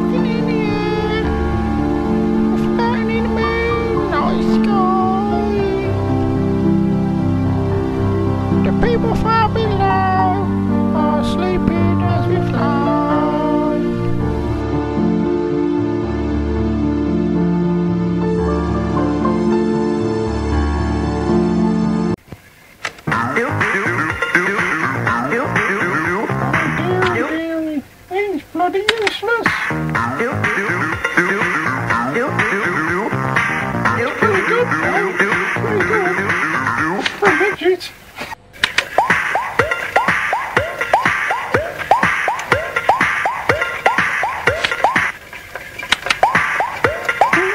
fucking idiot. Flying in the moon, night sky. The people far below are sleeping as we fly. It's bloody useless. Pretty good, though. Pretty good. For a midget.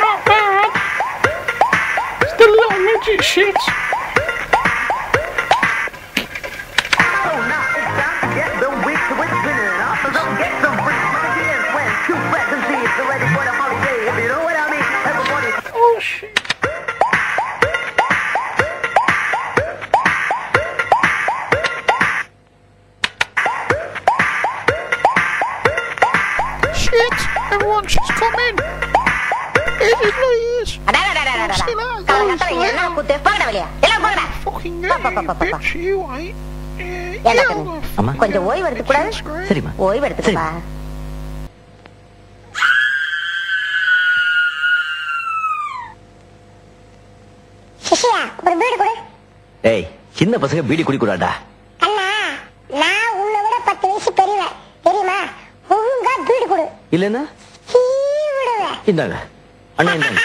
Not bad. Still a little midget shit. Oh shit. Shit! Everyone, she's coming! Easy, please! Fucking bitch, you ain't. கொஞ்சம் ஓய்வு எடுத்துக்கூடாது. சரிம்மா. ஓய்வு எடுத்துக்கப்பா. சிசியா, ஒரு PT கொடு. ஏய், சின்ன பசங்க பீடி குடிக்கூடாதா? அண்ணா, நான் உன்னை விட 10 வயசு பெரியவன். தெரியுமா? ஒழுங்கா பீடி கொடு. இல்லன்னா சீ விடுவேன். இந்தாங்க. அண்ணா இந்தாங்க.